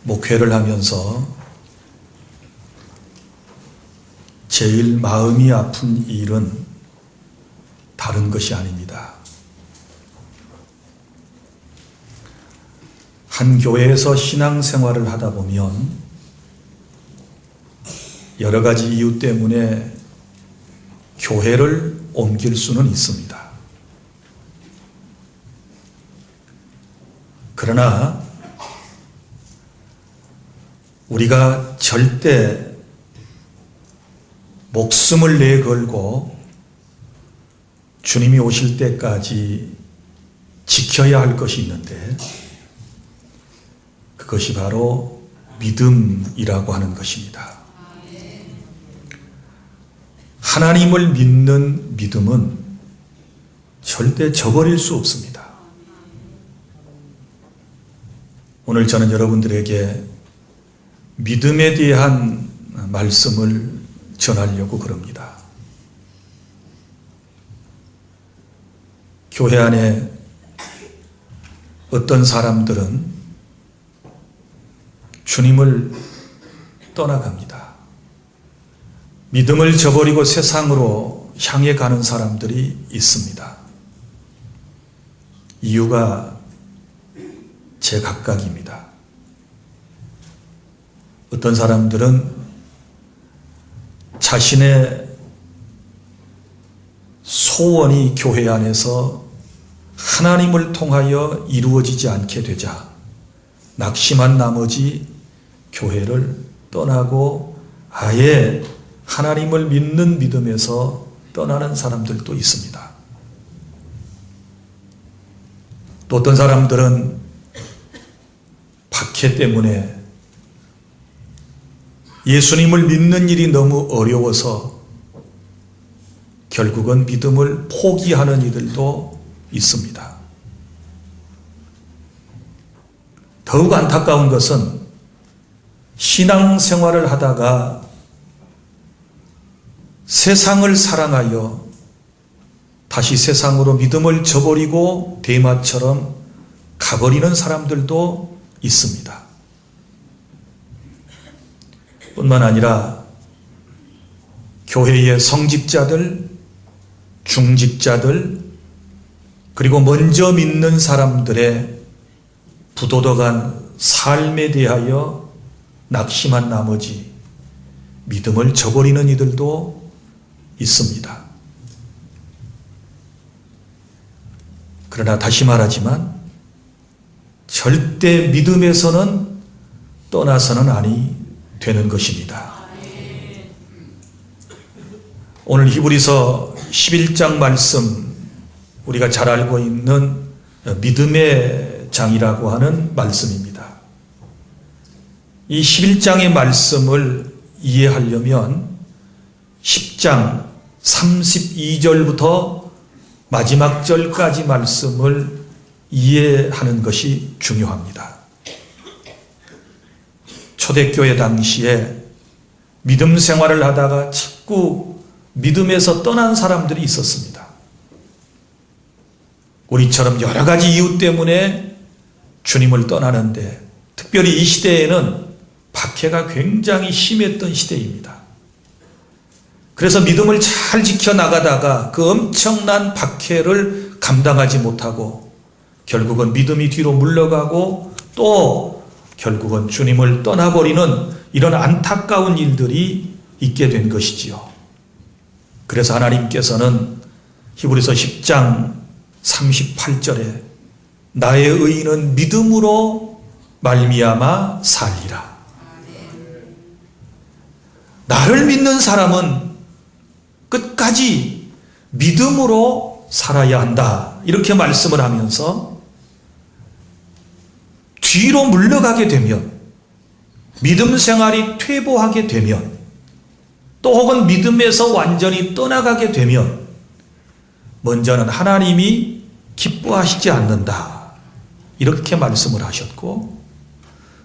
목회를 하면서 제일 마음이 아픈 일은 다른 것이 아닙니다. 한 교회에서 신앙생활을 하다 보면 여러 가지 이유 때문에 교회를 옮길 수는 있습니다. 그러나 우리가 절대 목숨을 내걸고 주님이 오실 때까지 지켜야 할 것이 있는데 그것이 바로 믿음이라고 하는 것입니다. 하나님을 믿는 믿음은 절대 저버릴 수 없습니다. 오늘 저는 여러분들에게 믿음에 대한 말씀을 전하려고 그럽니다. 교회 안에 어떤 사람들은 주님을 떠나갑니다. 믿음을 저버리고 세상으로 향해 가는 사람들이 있습니다. 이유가 제각각입니다. 어떤 사람들은 자신의 소원이 교회 안에서 하나님을 통하여 이루어지지 않게 되자 낙심한 나머지 교회를 떠나고 아예 하나님을 믿는 믿음에서 떠나는 사람들도 있습니다. 또 어떤 사람들은 박해 때문에 예수님을 믿는 일이 너무 어려워서 결국은 믿음을 포기하는 이들도 있습니다. 더욱 안타까운 것은 신앙생활을 하다가 세상을 사랑하여 다시 세상으로 믿음을 저버리고 데마처럼 가버리는 사람들도 있습니다. 뿐만 아니라 교회의 성직자들, 중직자들, 그리고 먼저 믿는 사람들의 부도덕한 삶에 대하여 낙심한 나머지 믿음을 저버리는 이들도 있습니다. 그러나 다시 말하지만 절대 믿음에서는 떠나서는 아니 되는 것입니다. 오늘 히브리서 11장 말씀, 우리가 잘 알고 있는 믿음의 장이라고 하는 말씀입니다. 이 11장의 말씀을 이해하려면 10장 32절부터 마지막 절까지 말씀을 이해하는 것이 중요합니다. 초대교회 당시에 믿음 생활을 하다가 자꾸 믿음에서 떠난 사람들이 있었습니다. 우리처럼 여러 가지 이유 때문에 주님을 떠나는데 특별히 이 시대에는 박해가 굉장히 심했던 시대입니다. 그래서 믿음을 잘 지켜나가다가 그 엄청난 박해를 감당하지 못하고 결국은 믿음이 뒤로 물러가고 또 결국은 주님을 떠나버리는 이런 안타까운 일들이 있게 된 것이지요. 그래서 하나님께서는 히브리서 10장 38절에 나의 의인은 믿음으로 말미암아 살리라. 나를 믿는 사람은 끝까지 믿음으로 살아야 한다. 이렇게 말씀을 하면서 뒤로 물러가게 되면, 믿음 생활이 퇴보하게 되면, 또 혹은 믿음에서 완전히 떠나가게 되면 먼저는 하나님이 기뻐하시지 않는다. 이렇게 말씀을 하셨고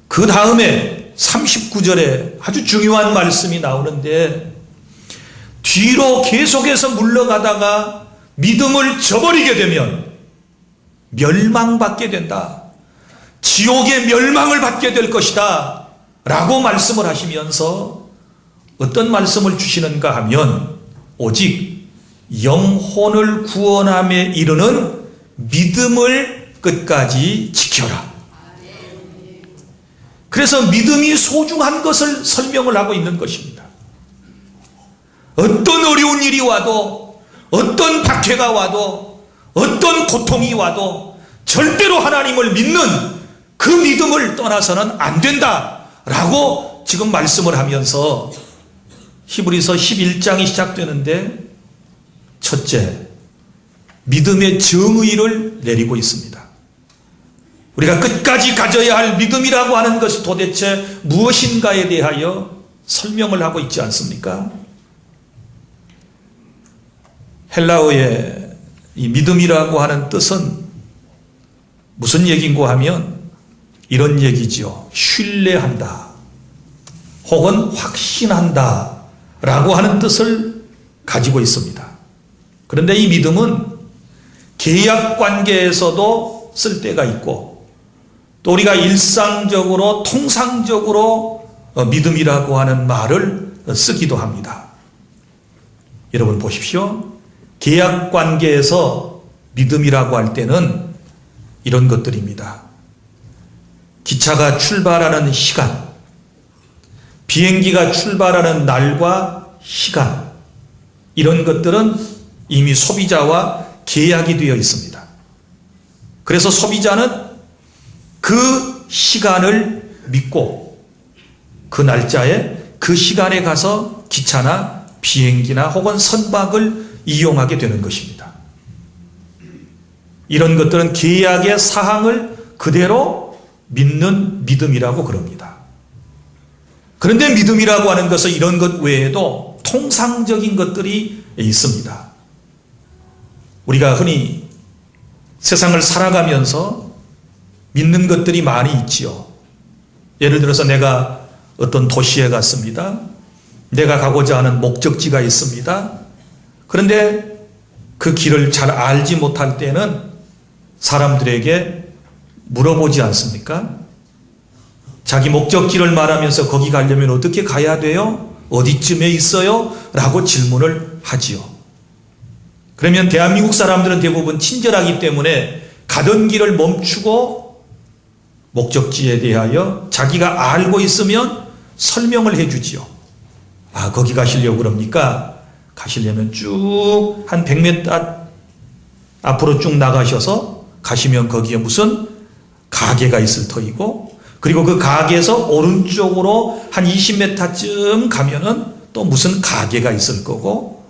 그 다음에 39절에 아주 중요한 말씀이 나오는데 뒤로 계속해서 물러가다가 믿음을 저버리게 되면 멸망받게 된다. 지옥의 멸망을 받게 될 것이다 라고 말씀을 하시면서 어떤 말씀을 주시는가 하면 오직 영혼을 구원함에 이르는 믿음을 끝까지 지켜라. 그래서 믿음이 소중한 것을 설명을 하고 있는 것입니다. 어떤 어려운 일이 와도, 어떤 박해가 와도, 어떤 고통이 와도 절대로 하나님을 믿는 그 믿음을 떠나서는 안 된다라고 지금 말씀을 하면서 히브리서 11장이 시작되는데 첫째, 믿음의 정의를 내리고 있습니다. 우리가 끝까지 가져야 할 믿음이라고 하는 것이 도대체 무엇인가에 대하여 설명을 하고 있지 않습니까? 헬라어의 이 믿음이라고 하는 뜻은 무슨 얘기인고 하면 이런 얘기죠. 신뢰한다 혹은 확신한다 라고 하는 뜻을 가지고 있습니다. 그런데 이 믿음은 계약 관계에서도 쓸 때가 있고 또 우리가 일상적으로 통상적으로 믿음이라고 하는 말을 쓰기도 합니다. 여러분 보십시오. 계약 관계에서 믿음이라고 할 때는 이런 것들입니다. 기차가 출발하는 시간, 비행기가 출발하는 날과 시간, 이런 것들은 이미 소비자와 계약이 되어 있습니다. 그래서 소비자는 그 시간을 믿고 그 날짜에 그 시간에 가서 기차나 비행기나 혹은 선박을 이용하게 되는 것입니다. 이런 것들은 계약의 사항을 그대로 믿는 믿음이라고 그럽니다. 그런데 믿음이라고 하는 것은 이런 것 외에도 통상적인 것들이 있습니다. 우리가 흔히 세상을 살아가면서 믿는 것들이 많이 있지요. 예를 들어서 내가 어떤 도시에 갔습니다. 내가 가고자 하는 목적지가 있습니다. 그런데 그 길을 잘 알지 못할 때는 사람들에게 물어보지 않습니까? 자기 목적지를 말하면서 거기 가려면 어떻게 가야 돼요? 어디쯤에 있어요? 라고 질문을 하지요. 그러면 대한민국 사람들은 대부분 친절하기 때문에 가던 길을 멈추고 목적지에 대하여 자기가 알고 있으면 설명을 해주지요. 아, 거기 가시려고 그럽니까? 가시려면 쭉 한 100m 앞으로 쭉 나가셔서 가시면 거기에 무슨 가게가 있을 터이고, 그리고 그 가게에서 오른쪽으로 한 20m쯤 가면은 또 무슨 가게가 있을 거고,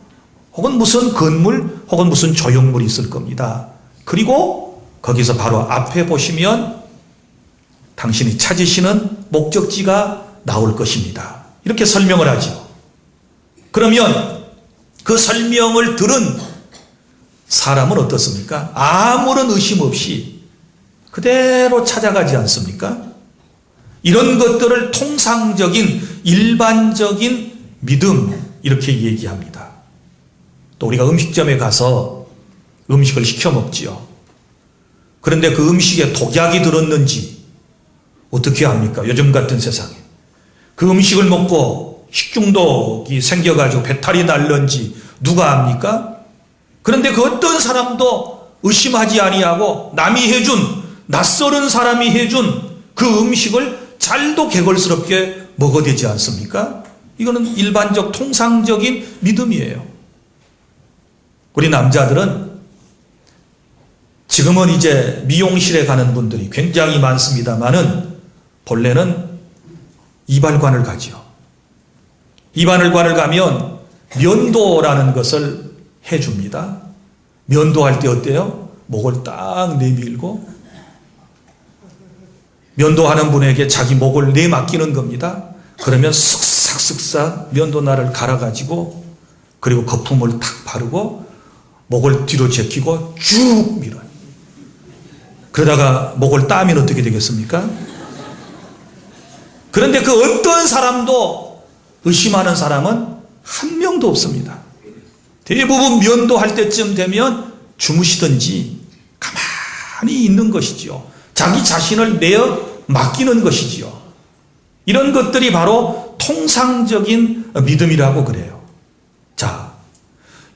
혹은 무슨 건물 혹은 무슨 조형물이 있을 겁니다. 그리고 거기서 바로 앞에 보시면 당신이 찾으시는 목적지가 나올 것입니다. 이렇게 설명을 하죠. 그러면 그 설명을 들은 사람은 어떻습니까? 아무런 의심 없이 그대로 찾아가지 않습니까? 이런 것들을 통상적인 일반적인 믿음, 이렇게 얘기합니다. 또 우리가 음식점에 가서 음식을 시켜 먹지요. 그런데 그 음식에 독약이 들었는지 어떻게 합니까? 요즘 같은 세상에. 그 음식을 먹고 식중독이 생겨가지고 배탈이 날는지 누가 압니까? 그런데 그 어떤 사람도 의심하지 아니하고 남이 해준, 낯설은 사람이 해준 그 음식을 잘도 개걸스럽게 먹어대지 않습니까? 이거는 일반적 통상적인 믿음이에요. 우리 남자들은 지금은 이제 미용실에 가는 분들이 굉장히 많습니다만은 본래는 이발관을 가죠. 이발관을 가면 면도라는 것을 해줍니다. 면도할 때 어때요? 목을 딱 내밀고 면도하는 분에게 자기 목을 내맡기는 겁니다. 그러면 쓱싹쓱싹 면도날을 갈아가지고 그리고 거품을 탁 바르고 목을 뒤로 제끼고 쭉 밀어요. 그러다가 목을 따면 어떻게 되겠습니까? 그런데 그 어떤 사람도 의심하는 사람은 한 명도 없습니다. 대부분 면도할 때쯤 되면 주무시든지 가만히 있는 것이죠. 자기 자신을 내어 맡기는 것이지요. 이런 것들이 바로 통상적인 믿음이라고 그래요. 자,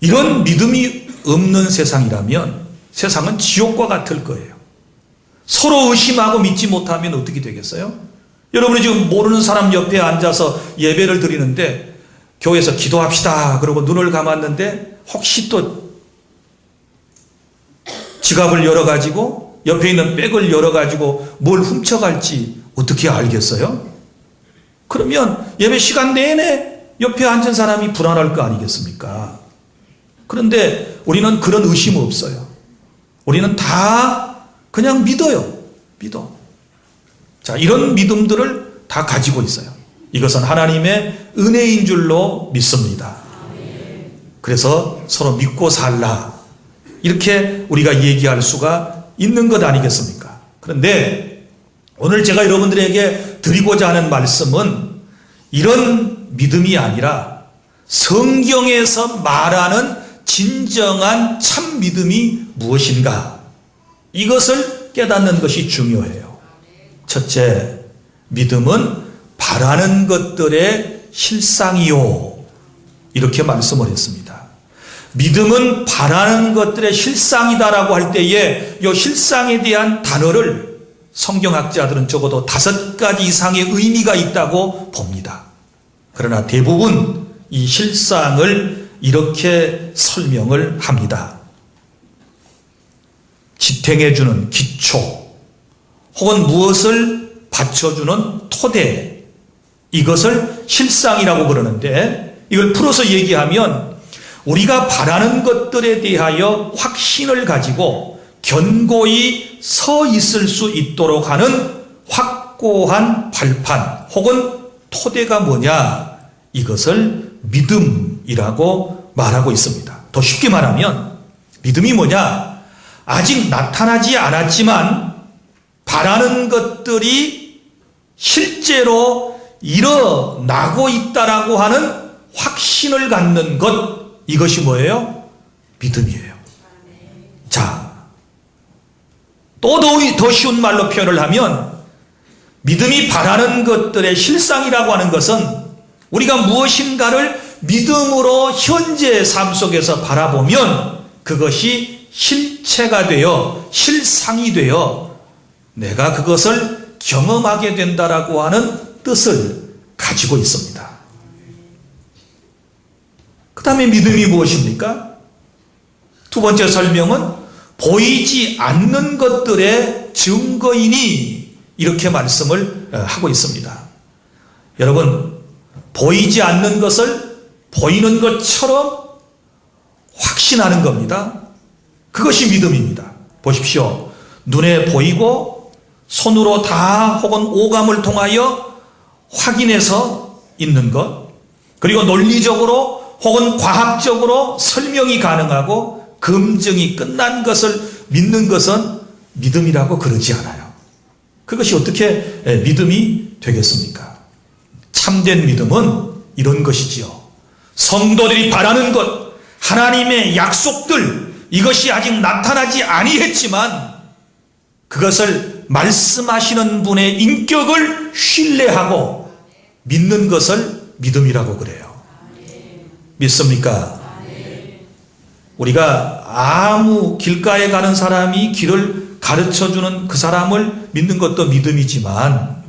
이런 믿음이 없는 세상이라면 세상은 지옥과 같을 거예요. 서로 의심하고 믿지 못하면 어떻게 되겠어요? 여러분이 지금 모르는 사람 옆에 앉아서 예배를 드리는데 교회에서 기도합시다 그러고 눈을 감았는데 혹시 또 지갑을 열어가지고 옆에 있는 백을 열어가지고 뭘 훔쳐갈지 어떻게 알겠어요? 그러면 예배 시간 내내 옆에 앉은 사람이 불안할 거 아니겠습니까? 그런데 우리는 그런 의심 없어요. 우리는 다 그냥 믿어요. 믿어. 자, 이런 믿음들을 다 가지고 있어요. 이것은 하나님의 은혜인 줄로 믿습니다. 그래서 서로 믿고 살라. 이렇게 우리가 얘기할 수가 있는 것 아니겠습니까? 그런데 오늘 제가 여러분들에게 드리고자 하는 말씀은 이런 믿음이 아니라 성경에서 말하는 진정한 참 믿음이 무엇인가? 이것을 깨닫는 것이 중요해요. 첫째, 믿음은 바라는 것들의 실상이요. 이렇게 말씀을 했습니다. 믿음은 바라는 것들의 실상이다라고 할 때에 이 실상에 대한 단어를 성경학자들은 적어도 5가지 이상의 의미가 있다고 봅니다. 그러나 대부분 이 실상을 이렇게 설명을 합니다. 지탱해주는 기초, 혹은 무엇을 받쳐주는 토대, 이것을 실상이라고 그러는데 이걸 풀어서 얘기하면 우리가 바라는 것들에 대하여 확신을 가지고 견고히 서 있을 수 있도록 하는 확고한 발판 혹은 토대가 뭐냐? 이것을 믿음이라고 말하고 있습니다. 더 쉽게 말하면 믿음이 뭐냐? 아직 나타나지 않았지만 바라는 것들이 실제로 일어나고 있다라고 하는 확신을 갖는 것, 이것이 뭐예요? 믿음이에요. 자, 또 더 쉬운 말로 표현을 하면 믿음이 바라는 것들의 실상이라고 하는 것은 우리가 무엇인가를 믿음으로 현재의 삶 속에서 바라보면 그것이 실체가 되어 실상이 되어 내가 그것을 경험하게 된다라고 하는 뜻을 가지고 있습니다. 그 다음에 믿음이 무엇입니까? 두 번째 설명은 보이지 않는 것들의 증거이니 이렇게 말씀을 하고 있습니다. 여러분, 보이지 않는 것을 보이는 것처럼 확신하는 겁니다. 그것이 믿음입니다. 보십시오. 눈에 보이고 손으로 다 혹은 오감을 통하여 확인해서 있는 것, 그리고 논리적으로 혹은 과학적으로 설명이 가능하고 검증이 끝난 것을 믿는 것은 믿음이라고 그러지 않아요. 그것이 어떻게 믿음이 되겠습니까? 참된 믿음은 이런 것이지요. 성도들이 바라는 것, 하나님의 약속들, 이것이 아직 나타나지 아니했지만 그것을 말씀하시는 분의 인격을 신뢰하고 믿는 것을 믿음이라고 그래요. 믿습니까? 우리가 아무 길가에 가는 사람이 길을 가르쳐주는 그 사람을 믿는 것도 믿음이지만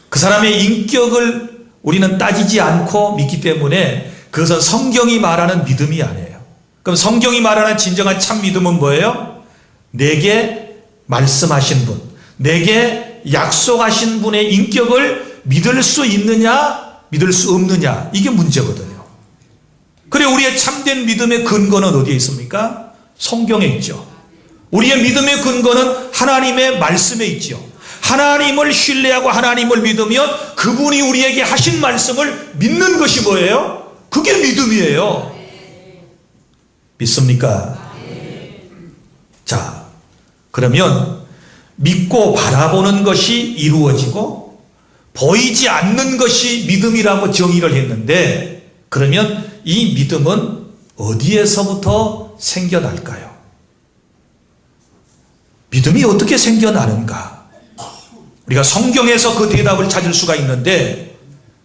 그 사람의 인격을 우리는 따지지 않고 믿기 때문에 그것은 성경이 말하는 믿음이 아니에요. 그럼 성경이 말하는 진정한 참 믿음은 뭐예요? 내게 말씀하신 분, 내게 약속하신 분의 인격을 믿을 수 있느냐, 믿을 수 없느냐, 이게 문제거든요. 그래, 우리의 참된 믿음의 근거는 어디에 있습니까? 성경에 있죠. 우리의 믿음의 근거는 하나님의 말씀에 있죠. 하나님을 신뢰하고 하나님을 믿으면 그분이 우리에게 하신 말씀을 믿는 것이 뭐예요? 그게 믿음이에요. 믿습니까? 자, 그러면 믿고 바라보는 것이 이루어지고 보이지 않는 것이 믿음이라고 정의를 했는데, 그러면 이 믿음은 어디에서부터 생겨날까요? 믿음이 어떻게 생겨나는가? 우리가 성경에서 그 대답을 찾을 수가 있는데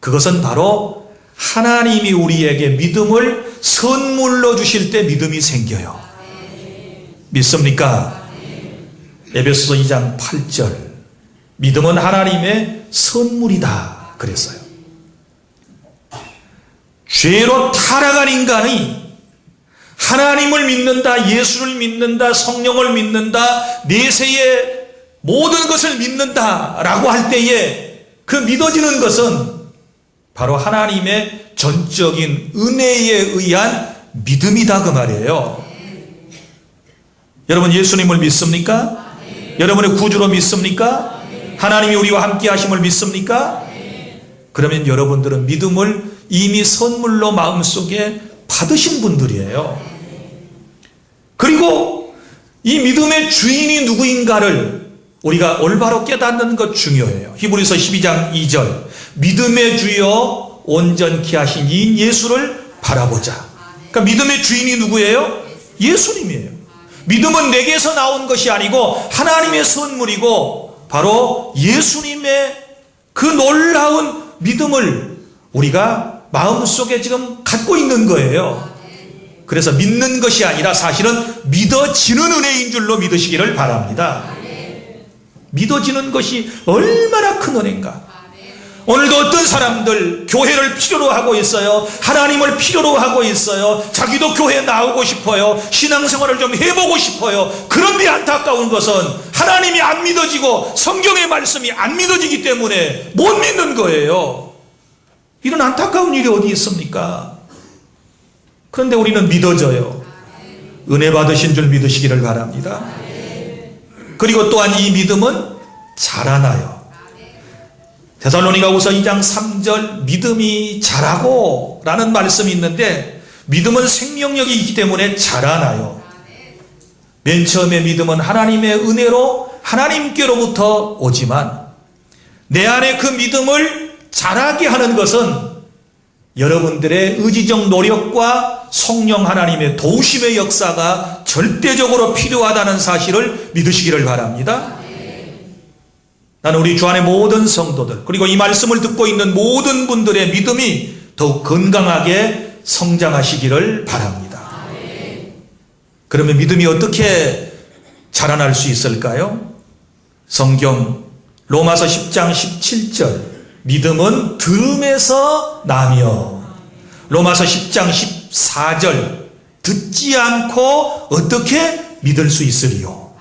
그것은 바로 하나님이 우리에게 믿음을 선물로 주실 때 믿음이 생겨요. 믿습니까? 에베소서 2장 8절 믿음은 하나님의 선물이다 그랬어요. 죄로 타락한 인간이 하나님을 믿는다, 예수를 믿는다, 성령을 믿는다, 내세의 모든 것을 믿는다라고 할 때에 그 믿어지는 것은 바로 하나님의 전적인 은혜에 의한 믿음이다 그 말이에요. 여러분 예수님을 믿습니까? 여러분의 구주로 믿습니까? 하나님이 우리와 함께 하심을 믿습니까? 그러면 여러분들은 믿음을 이미 선물로 마음속에 받으신 분들이에요. 그리고 이 믿음의 주인이 누구인가를 우리가 올바로 깨닫는 것 중요해요. 히브리서 12장 2절 믿음의 주여 온전케 하신 이 예수를 바라보자. 그러니까 믿음의 주인이 누구예요? 예수님이에요. 믿음은 내게서 나온 것이 아니고 하나님의 선물이고 바로 예수님의 그 놀라운 믿음을 우리가 마음속에 지금 갖고 있는 거예요. 그래서 믿는 것이 아니라 사실은 믿어지는 은혜인 줄로 믿으시기를 바랍니다. 믿어지는 것이 얼마나 큰 은혜인가. 오늘도 어떤 사람들 교회를 필요로 하고 있어요. 하나님을 필요로 하고 있어요. 자기도 교회에 나오고 싶어요. 신앙생활을 좀 해보고 싶어요. 그런데 안타까운 것은 하나님이 안 믿어지고 성경의 말씀이 안 믿어지기 때문에 못 믿는 거예요. 이런 안타까운 일이 어디 있습니까? 그런데 우리는 믿어져요. 은혜 받으신 줄 믿으시기를 바랍니다. 그리고 또한 이 믿음은 자라나요. 데살로니가후서 2장 3절 믿음이 자라고 라는 말씀이 있는데 믿음은 생명력이 있기 때문에 자라나요. 맨 처음에 믿음은 하나님의 은혜로 하나님께로부터 오지만 내 안에 그 믿음을 자라게 하는 것은 여러분들의 의지적 노력과 성령 하나님의 도우심의 역사가 절대적으로 필요하다는 사실을 믿으시기를 바랍니다. 나는 우리 주 안의 모든 성도들 그리고 이 말씀을 듣고 있는 모든 분들의 믿음이 더욱 건강하게 성장하시기를 바랍니다. 그러면 믿음이 어떻게 자라날 수 있을까요? 성경 로마서 10장 17절 믿음은 들음에서 나며 로마서 10장 14절 듣지 않고 어떻게 믿을 수 있으리요.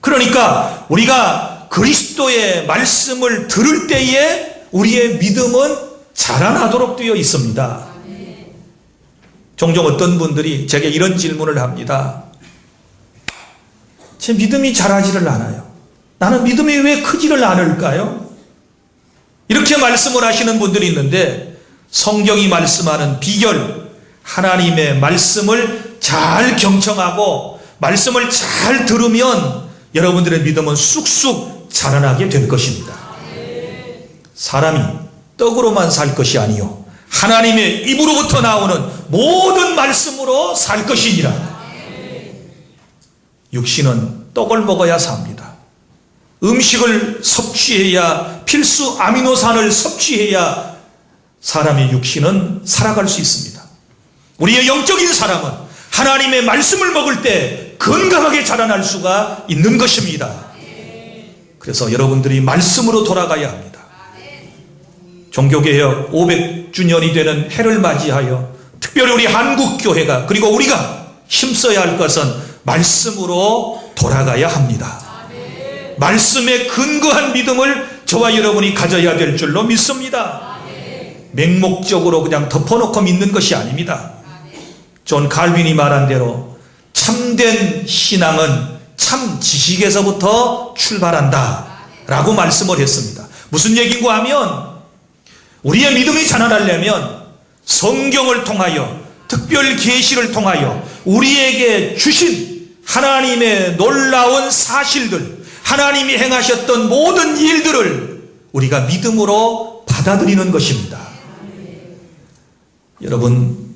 그러니까 우리가 그리스도의 말씀을 들을 때에 우리의 믿음은 자라나도록 되어 있습니다. 종종 어떤 분들이 제게 이런 질문을 합니다. 제 믿음이 자라지를 않아요. 나는 믿음이 왜 크지를 않을까요? 이렇게 말씀을 하시는 분들이 있는데 성경이 말씀하는 비결, 하나님의 말씀을 잘 경청하고 말씀을 잘 들으면 여러분들의 믿음은 쑥쑥 자라나게 될 것입니다. 사람이 떡으로만 살 것이 아니요 하나님의 입으로부터 나오는 모든 말씀으로 살 것이니라. 육신은 떡을 먹어야 삽니다. 음식을 섭취해야 필수 아미노산을 섭취해야 사람의 육신은 살아갈 수 있습니다. 우리의 영적인 사람은 하나님의 말씀을 먹을 때 건강하게 자라날 수가 있는 것입니다. 그래서 여러분들이 말씀으로 돌아가야 합니다. 종교개혁 500주년이 되는 해를 맞이하여 특별히 우리 한국교회가 그리고 우리가 힘써야 할 것은 말씀으로 돌아가야 합니다. 말씀에 근거한 믿음을 저와 여러분이 가져야 될 줄로 믿습니다. 맹목적으로 그냥 덮어놓고 믿는 것이 아닙니다. 존 칼빈이 말한 대로 참된 신앙은 참 지식에서부터 출발한다 라고 말씀을 했습니다. 무슨 얘기인가 하면 우리의 믿음이 자라나려면 성경을 통하여 특별 계시를 통하여 우리에게 주신 하나님의 놀라운 사실들, 하나님이 행하셨던 모든 일들을 우리가 믿음으로 받아들이는 것입니다. 여러분,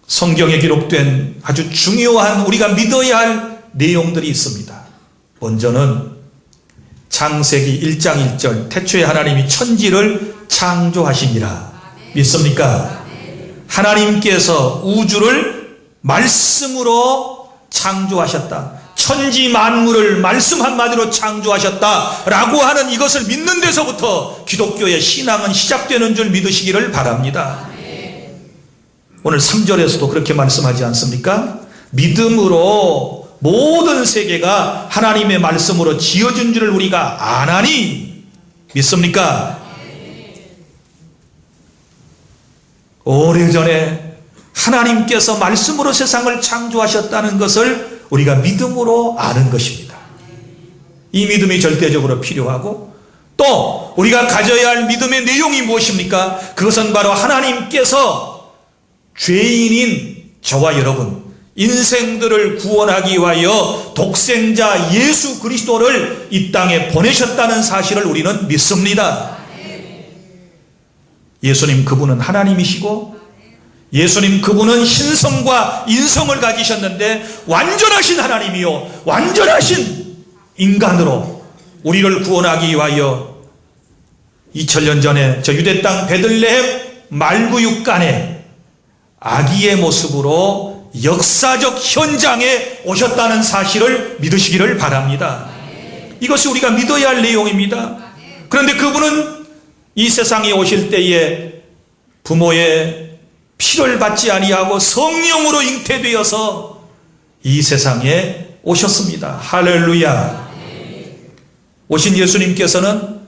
성경에 기록된 아주 중요한 우리가 믿어야 할 내용들이 있습니다. 먼저는 창세기 1장 1절 태초에 하나님이 천지를 창조하시니라. 믿습니까? 하나님께서 우주를 말씀으로 창조하셨다. 천지 만물을 말씀 한마디로 창조하셨다라고 하는 이것을 믿는 데서부터 기독교의 신앙은 시작되는 줄 믿으시기를 바랍니다. 오늘 3절에서도 그렇게 말씀하지 않습니까? 믿음으로 모든 세계가 하나님의 말씀으로 지어진 줄을 우리가 아나니. 믿습니까? 오래전에 하나님께서 말씀으로 세상을 창조하셨다는 것을 우리가 믿음으로 아는 것입니다. 이 믿음이 절대적으로 필요하고, 또 우리가 가져야 할 믿음의 내용이 무엇입니까? 그것은 바로 하나님께서 죄인인 저와 여러분 인생들을 구원하기 위하여 독생자 예수 그리스도를 이 땅에 보내셨다는 사실을 우리는 믿습니다. 예수님 그분은 하나님이시고, 예수님 그분은 신성과 인성을 가지셨는데 완전하신 하나님이요 완전하신 인간으로 우리를 구원하기 위하여 2000년 전에 저 유대 땅 베들레헴 말구육간에 아기의 모습으로 역사적 현장에 오셨다는 사실을 믿으시기를 바랍니다. 이것이 우리가 믿어야 할 내용입니다. 그런데 그분은 이 세상에 오실 때에 부모의 피를 받지 아니하고 성령으로 잉태되어서 이 세상에 오셨습니다. 할렐루야. 오신 예수님께서는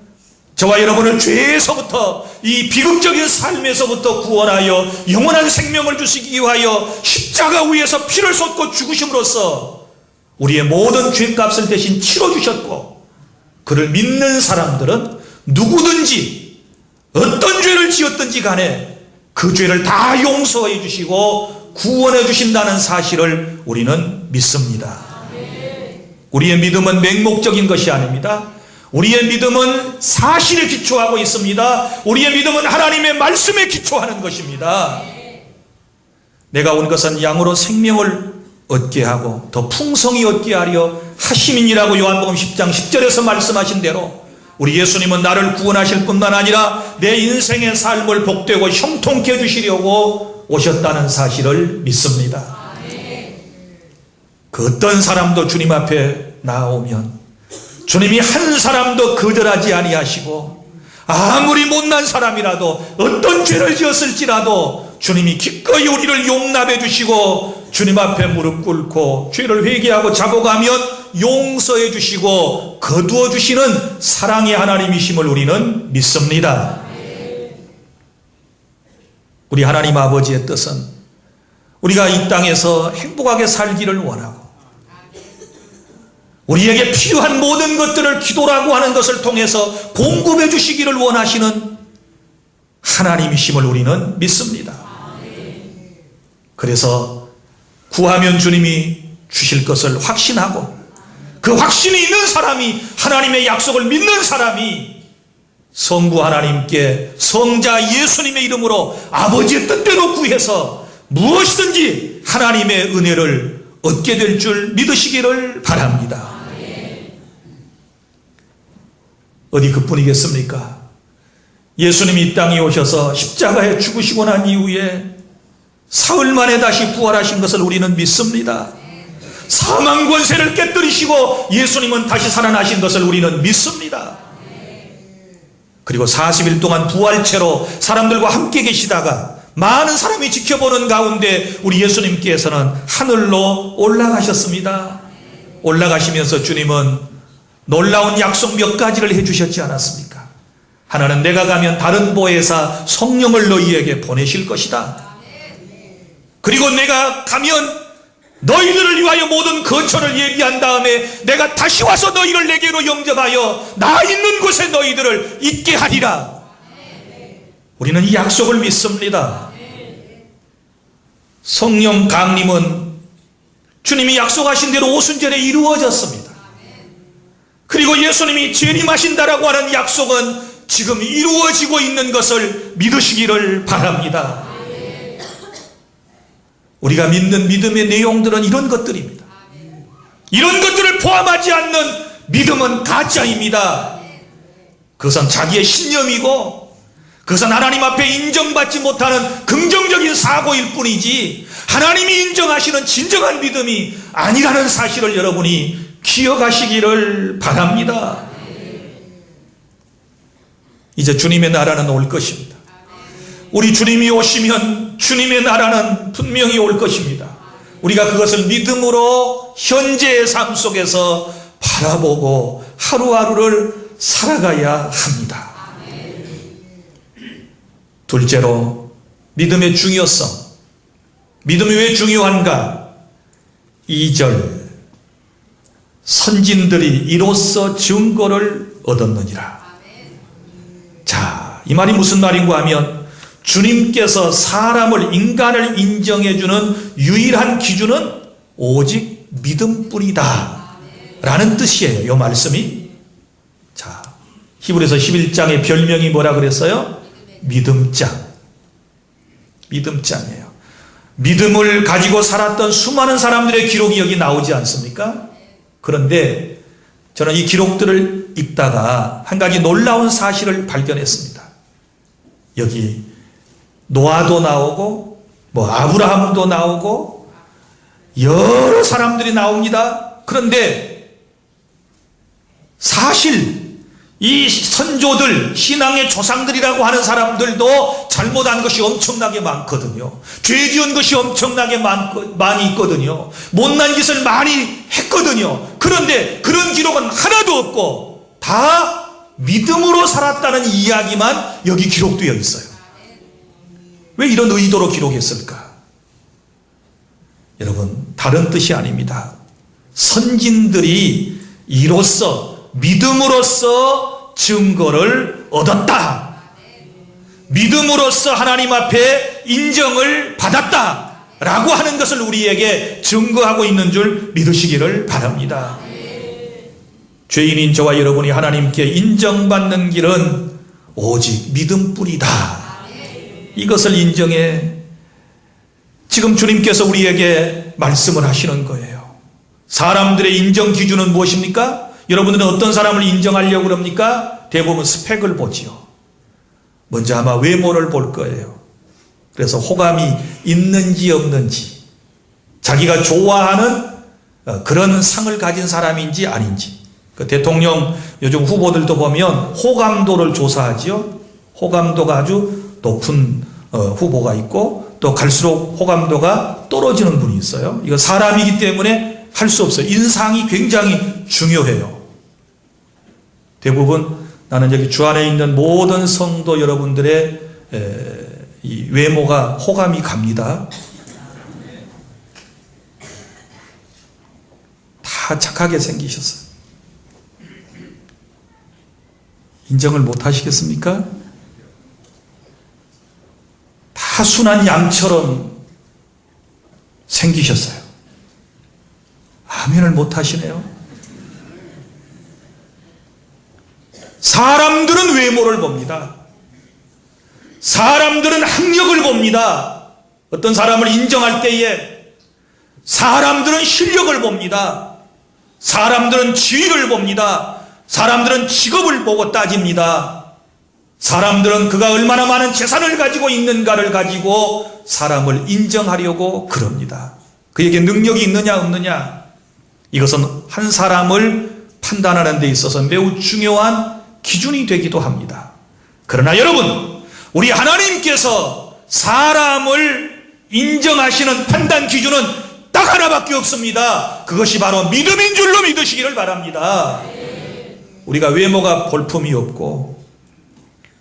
저와 여러분을 죄에서부터, 이 비극적인 삶에서부터 구원하여 영원한 생명을 주시기 위하여 십자가 위에서 피를 쏟고 죽으심으로써 우리의 모든 죄값을 대신 치러주셨고, 그를 믿는 사람들은 누구든지 어떤 죄를 지었든지 간에 그 죄를 다 용서해 주시고 구원해 주신다는 사실을 우리는 믿습니다. 우리의 믿음은 맹목적인 것이 아닙니다. 우리의 믿음은 사실에 기초하고 있습니다. 우리의 믿음은 하나님의 말씀에 기초하는 것입니다. 내가 온 것은 양으로 생명을 얻게 하고 더 풍성히 얻게 하려 하심이니라고 요한복음 10장 10절에서 말씀하신 대로 우리 예수님은 나를 구원하실 뿐만 아니라 내 인생의 삶을 복되고 형통케 해주시려고 오셨다는 사실을 믿습니다. 그 어떤 사람도 주님 앞에 나오면 주님이 한 사람도 거절하지 아니하시고, 아무리 못난 사람이라도 어떤 죄를 지었을지라도 주님이 기꺼이 우리를 용납해 주시고 주님 앞에 무릎 꿇고 죄를 회개하고 자복하면 용서해 주시고 거두어 주시는 사랑의 하나님이심을 우리는 믿습니다. 우리 하나님 아버지의 뜻은 우리가 이 땅에서 행복하게 살기를 원하고, 우리에게 필요한 모든 것들을 기도라고 하는 것을 통해서 공급해 주시기를 원하시는 하나님이심을 우리는 믿습니다. 그래서 구하면 주님이 주실 것을 확신하고, 그 확신이 있는 사람이, 하나님의 약속을 믿는 사람이 성부 하나님께 성자 예수님의 이름으로 아버지의 뜻대로 구해서 무엇이든지 하나님의 은혜를 얻게 될 줄 믿으시기를 바랍니다. 어디 그뿐이겠습니까? 예수님이 이 땅에 오셔서 십자가에 죽으시고 난 이후에 사흘 만에 다시 부활하신 것을 우리는 믿습니다. 사망 권세를 깨뜨리시고 예수님은 다시 살아나신 것을 우리는 믿습니다. 그리고 40일 동안 부활체로 사람들과 함께 계시다가 많은 사람이 지켜보는 가운데 우리 예수님께서는 하늘로 올라가셨습니다. 올라가시면서 주님은 놀라운 약속 몇 가지를 해주셨지 않았습니까? 하나는 내가 가면 다른 보혜사 성령을 너희에게 보내실 것이다. 그리고 내가 가면 너희들을 위하여 모든 거처를 예비한 다음에 내가 다시 와서 너희를 내게로 영접하여 나 있는 곳에 너희들을 있게 하리라. 우리는 이 약속을 믿습니다. 성령 강림은 주님이 약속하신 대로 오순절에 이루어졌습니다. 그리고 예수님이 재림하신다라고 하는 약속은 지금 이루어지고 있는 것을 믿으시기를 바랍니다. 우리가 믿는 믿음의 내용들은 이런 것들입니다. 이런 것들을 포함하지 않는 믿음은 가짜입니다. 그것은 자기의 신념이고 그것은 하나님 앞에 인정받지 못하는 긍정적인 사고일 뿐이지 하나님이 인정하시는 진정한 믿음이 아니라는 사실을 여러분이 기억하시기를 바랍니다. 이제 주님의 나라는 올 것입니다. 우리 주님이 오시면 주님의 나라는 분명히 올 것입니다. 우리가 그것을 믿음으로 현재의 삶 속에서 바라보고 하루하루를 살아가야 합니다. 둘째로 믿음의 중요성. 믿음이 왜 중요한가? 2절 선진들이 이로써 증거를 얻었느니라. 자, 이 말이 무슨 말인가 하면 주님께서 사람을 인간을 인정해주는 유일한 기준은 오직 믿음뿐이다 라는 뜻이에요. 이 말씀이. 자, 히브리서 11장의 별명이 뭐라 그랬어요? 믿음장. 믿음장이에요. 믿음을 가지고 살았던 수많은 사람들의 기록이 여기 나오지 않습니까? 그런데 저는 이 기록들을 읽다가 한 가지 놀라운 사실을 발견했습니다. 여기 노아도 나오고 아브라함도 나오고 여러 사람들이 나옵니다. 그런데 사실 이 선조들, 신앙의 조상들이라고 하는 사람들도 잘못한 것이 엄청나게 많거든요. 죄 지은 것이 엄청나게 많이 있거든요. 못난 짓을 많이 했거든요. 그런데 그런 기록은 하나도 없고 다 믿음으로 살았다는 이야기만 여기 기록되어 있어요. 왜 이런 의도로 기록했을까? 여러분, 다른 뜻이 아닙니다. 선진들이 이로써 믿음으로써 증거를 얻었다. 믿음으로써 하나님 앞에 인정을 받았다 라고 하는 것을 우리에게 증거하고 있는 줄 믿으시기를 바랍니다. 죄인인 저와 여러분이 하나님께 인정받는 길은 오직 믿음뿐이다. 이것을 인정해 지금 주님께서 우리에게 말씀을 하시는 거예요. 사람들의 인정 기준은 무엇입니까? 여러분들은 어떤 사람을 인정하려고 그럽니까? 대부분 스펙을 보지요. 먼저 아마 외모를 볼 거예요. 그래서 호감이 있는지 없는지, 자기가 좋아하는 그런 상을 가진 사람인지 아닌지. 그 대통령 요즘 후보들도 보면 호감도를 조사하지요. 호감도가 아주 높은 후보가 있고 또 갈수록 호감도가 떨어지는 분이 있어요. 이거 사람이기 때문에 할 수 없어요. 인상이 굉장히 중요해요. 대부분 나는 여기 주 안에 있는 모든 성도 여러분들의 이 외모가 호감이 갑니다. 다 착하게 생기셨어요. 인정을 못 하시겠습니까? 다 순한 양처럼 생기셨어요. 아멘을 못 하시네요. 사람들은 외모를 봅니다. 사람들은 학력을 봅니다. 어떤 사람을 인정할 때에 사람들은 실력을 봅니다. 사람들은 지위를 봅니다. 사람들은 직업을 보고 따집니다. 사람들은 그가 얼마나 많은 재산을 가지고 있는가를 가지고 사람을 인정하려고 그럽니다. 그에게 능력이 있느냐 없느냐, 이것은 한 사람을 판단하는 데 있어서 매우 중요한 기준이 되기도 합니다. 그러나 여러분, 우리 하나님께서 사람을 인정하시는 판단 기준은 딱 하나밖에 없습니다. 그것이 바로 믿음인 줄로 믿으시기를 바랍니다. 우리가 외모가 볼품이 없고,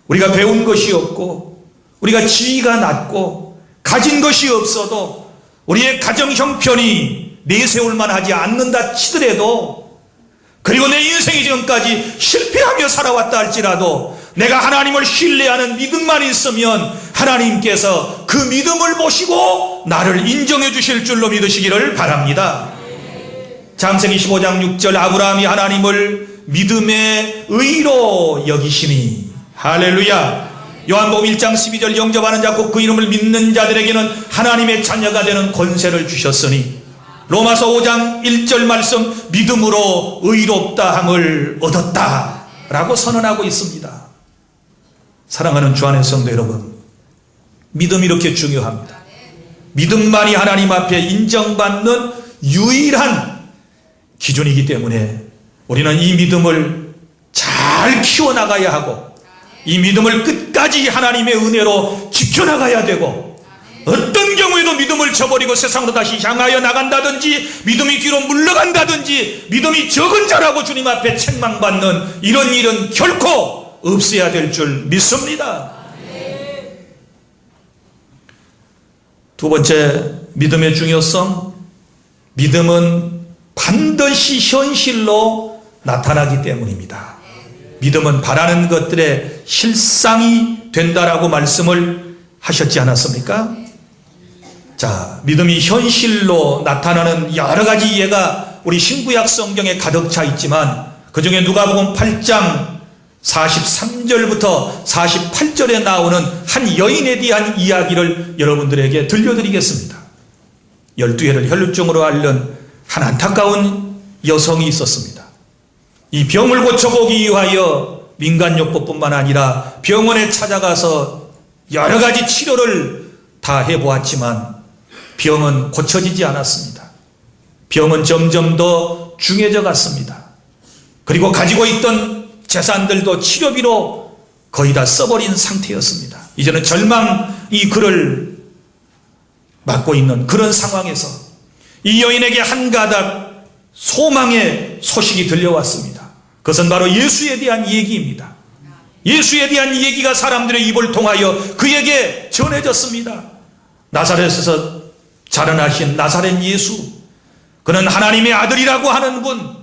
우리가 배운 것이 없고, 우리가 지위가 낮고 가진 것이 없어도 우리의 가정 형편이 내세울만 하지 않는다 치더라도, 그리고 내 인생이 지금까지 실패하며 살아왔다 할지라도 내가 하나님을 신뢰하는 믿음만 있으면 하나님께서 그 믿음을 보시고 나를 인정해 주실 줄로 믿으시기를 바랍니다. 창세기 15장 6절, 아브라함이 하나님을 믿음의 의로 여기시니, 할렐루야. 요한복음 1장 12절, 영접하는 자 곧 그 이름을 믿는 자들에게는 하나님의 자녀가 되는 권세를 주셨으니, 로마서 5장 1절 말씀, 믿음으로 의롭다 함을 얻었다 라고 선언하고 있습니다. 사랑하는 주 안의 성도 여러분, 믿음이 이렇게 중요합니다. 믿음만이 하나님 앞에 인정받는 유일한 기준이기 때문에 우리는 이 믿음을 잘 키워나가야 하고, 이 믿음을 끝까지 하나님의 은혜로 지켜나가야 되고, 어떤 경우에도 믿음을 저버리고 세상으로 다시 향하여 나간다든지, 믿음이 뒤로 물러간다든지, 믿음이 적은 자라고 주님 앞에 책망받는 이런 일은 결코 없어야 될 줄 믿습니다. 두 번째, 믿음의 중요성. 믿음은 반드시 현실로 나타나기 때문입니다. 믿음은 바라는 것들의 실상이 된다라고 말씀을 하셨지 않았습니까? 자, 믿음이 현실로 나타나는 여러 가지 예가 우리 신구약 성경에 가득 차 있지만, 그 중에 누가복음 8장 43절부터 48절에 나오는 한 여인에 대한 이야기를 여러분들에게 들려드리겠습니다. 12해를 혈루증으로 앓는 한 안타까운 여성이 있었습니다. 이 병을 고쳐보기 위하여 민간요법뿐만 아니라 병원에 찾아가서 여러 가지 치료를 다 해보았지만 병은 고쳐지지 않았습니다. 병은 점점 더 중해져 갔습니다. 그리고 가지고 있던 재산들도 치료비로 거의 다 써버린 상태였습니다. 이제는 절망이 그를 맞고 있는 그런 상황에서 이 여인에게 한 가닥 소망의 소식이 들려왔습니다. 그것은 바로 예수에 대한 얘기입니다. 예수에 대한 얘기가 사람들의 입을 통하여 그에게 전해졌습니다. 나사렛에서 자라나신 나사렛 예수, 그는 하나님의 아들이라고 하는 분,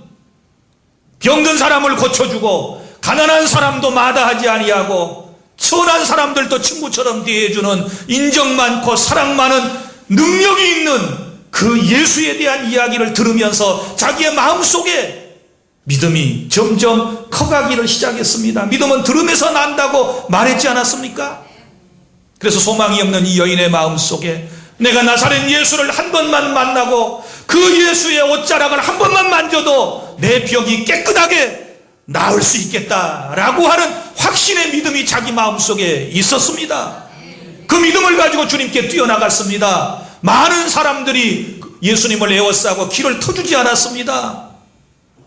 병든 사람을 고쳐주고 가난한 사람도 마다하지 아니하고 천한 사람들도 친구처럼 대해주는 인정 많고 사랑 많은 능력이 있는 그 예수에 대한 이야기를 들으면서 자기의 마음속에 믿음이 점점 커가기를 시작했습니다. 믿음은 들음에서 난다고 말했지 않았습니까? 그래서 소망이 없는 이 여인의 마음속에 내가 나사렛 예수를 한 번만 만나고 그 예수의 옷자락을 한 번만 만져도 내 병이 깨끗하게 나을 수 있겠다라고 하는 확신의 믿음이 자기 마음속에 있었습니다. 그 믿음을 가지고 주님께 뛰어나갔습니다. 많은 사람들이 예수님을 에워싸고 길을 터주지 않았습니다.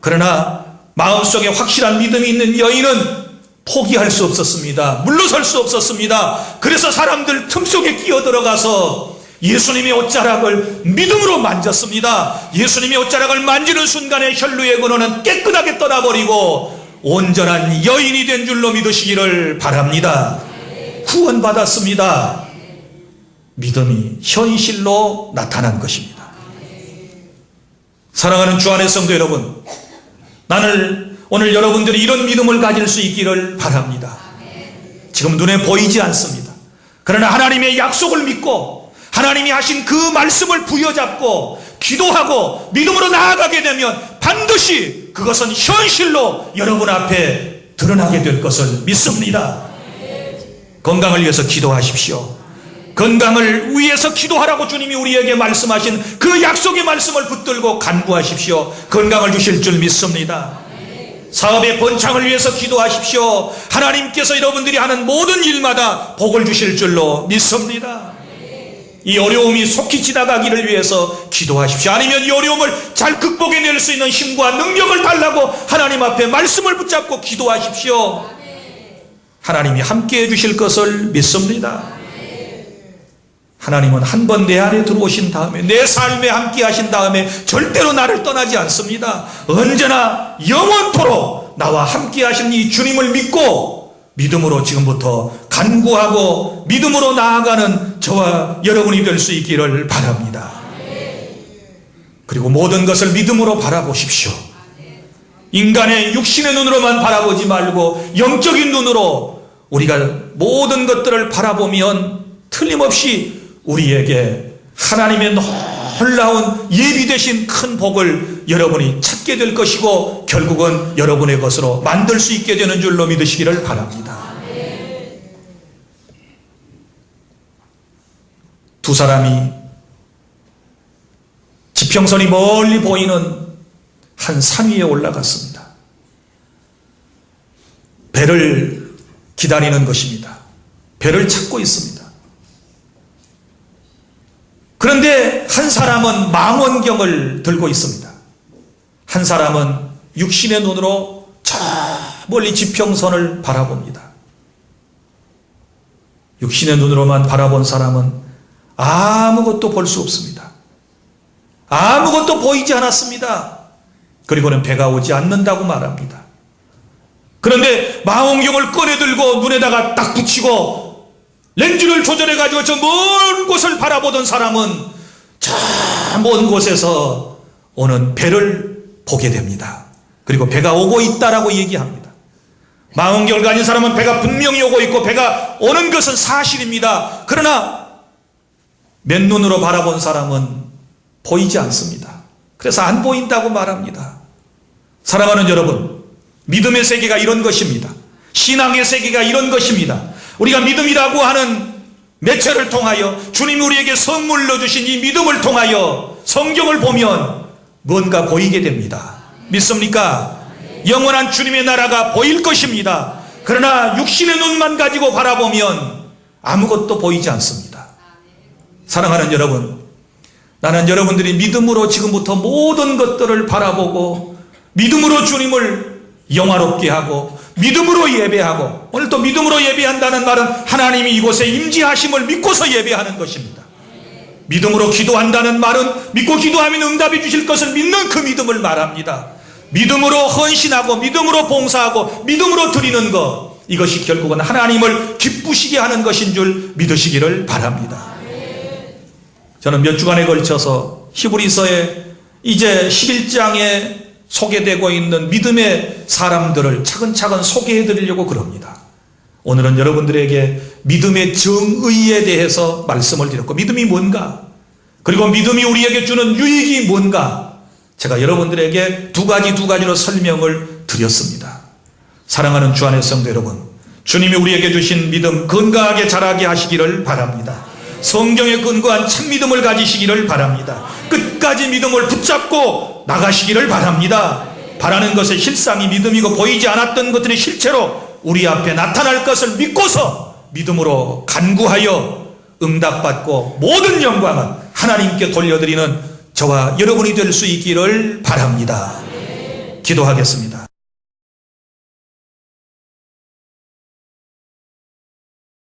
그러나 마음속에 확실한 믿음이 있는 여인은 포기할 수 없었습니다. 물러설 수 없었습니다. 그래서 사람들 틈속에 끼어들어가서 예수님의 옷자락을 믿음으로 만졌습니다. 예수님의 옷자락을 만지는 순간에 혈루의 근원은 깨끗하게 떠나버리고 온전한 여인이 된 줄로 믿으시기를 바랍니다. 구원받았습니다. 믿음이 현실로 나타난 것입니다. 사랑하는 주 안의 성도 여러분, 나는 오늘 여러분들이 이런 믿음을 가질 수 있기를 바랍니다. 지금 눈에 보이지 않습니다. 그러나 하나님의 약속을 믿고 하나님이 하신 그 말씀을 부여잡고 기도하고 믿음으로 나아가게 되면 반드시 그것은 현실로 여러분 앞에 드러나게 될 것을 믿습니다. 건강을 위해서 기도하십시오. 건강을 위해서 기도하라고 주님이 우리에게 말씀하신 그 약속의 말씀을 붙들고 간구하십시오. 건강을 주실 줄 믿습니다. 사업의 번창을 위해서 기도하십시오. 하나님께서 여러분들이 하는 모든 일마다 복을 주실 줄로 믿습니다. 이 어려움이 속히 지나가기를 위해서 기도하십시오. 아니면 이 어려움을 잘 극복해낼 수 있는 힘과 능력을 달라고 하나님 앞에 말씀을 붙잡고 기도하십시오. 하나님이 함께해 주실 것을 믿습니다. 하나님은 한 번 내 안에 들어오신 다음에 내 삶에 함께 하신 다음에 절대로 나를 떠나지 않습니다. 언제나 영원토록 나와 함께 하신 이 주님을 믿고 믿음으로 지금부터 간구하고 믿음으로 나아가는 저와 여러분이 될 수 있기를 바랍니다. 그리고 모든 것을 믿음으로 바라보십시오. 인간의 육신의 눈으로만 바라보지 말고 영적인 눈으로 우리가 모든 것들을 바라보면 틀림없이 우리에게 하나님의 놀라운 예비되신 큰 복을 여러분이 찾게 될 것이고 결국은 여러분의 것으로 만들 수 있게 되는 줄로 믿으시기를 바랍니다. 두 사람이 지평선이 멀리 보이는 한 산 위에 올라갔습니다. 배를 기다리는 것입니다. 배를 찾고 있습니다. 그런데 한 사람은 망원경을 들고 있습니다. 한 사람은 육신의 눈으로 저 멀리 지평선을 바라봅니다. 육신의 눈으로만 바라본 사람은 아무것도 볼 수 없습니다. 아무것도 보이지 않았습니다. 그리고는 배가 오지 않는다고 말합니다. 그런데 망원경을 꺼내들고 눈에다가 딱 붙이고 렌즈를 조절해가지고 저 먼 곳을 바라보던 사람은 저 먼 곳에서 오는 배를 보게 됩니다. 그리고 배가 오고 있다라고 얘기합니다. 망원경을 가진 사람은 배가 분명히 오고 있고 배가 오는 것은 사실입니다. 그러나 맨눈으로 바라본 사람은 보이지 않습니다. 그래서 안 보인다고 말합니다. 사랑하는 여러분, 믿음의 세계가 이런 것입니다. 신앙의 세계가 이런 것입니다. 우리가 믿음이라고 하는 매체를 통하여 주님이 우리에게 선물로 주신 이 믿음을 통하여 성경을 보면 뭔가 보이게 됩니다. 믿습니까? 영원한 주님의 나라가 보일 것입니다. 그러나 육신의 눈만 가지고 바라보면 아무것도 보이지 않습니다. 사랑하는 여러분, 나는 여러분들이 믿음으로 지금부터 모든 것들을 바라보고 믿음으로 주님을 영화롭게 하고 믿음으로 예배하고, 오늘 또 믿음으로 예배한다는 말은 하나님이 이곳에 임재하심을 믿고서 예배하는 것입니다. 믿음으로 기도한다는 말은 믿고 기도하면 응답해 주실 것을 믿는 그 믿음을 말합니다. 믿음으로 헌신하고 믿음으로 봉사하고 믿음으로 드리는 것, 이것이 결국은 하나님을 기쁘시게 하는 것인 줄 믿으시기를 바랍니다. 저는 몇 주간에 걸쳐서 히브리서의 이제 11장에 소개되고 있는 믿음의 사람들을 차근차근 소개해 드리려고 그럽니다. 오늘은 여러분들에게 믿음의 정의에 대해서 말씀을 드렸고, 믿음이 뭔가, 그리고 믿음이 우리에게 주는 유익이 뭔가, 제가 여러분들에게 두 가지로 설명을 드렸습니다. 사랑하는 주 안의 성도 여러분, 주님이 우리에게 주신 믿음 건강하게 자라게 하시기를 바랍니다. 성경에 근거한 참 믿음을 가지시기를 바랍니다. 끝까지 믿음을 붙잡고 나가시기를 바랍니다. 바라는 것의 실상이 믿음이고 보이지 않았던 것들이 실체로 우리 앞에 나타날 것을 믿고서 믿음으로 간구하여 응답받고 모든 영광은 하나님께 돌려드리는 저와 여러분이 될 수 있기를 바랍니다. 기도하겠습니다.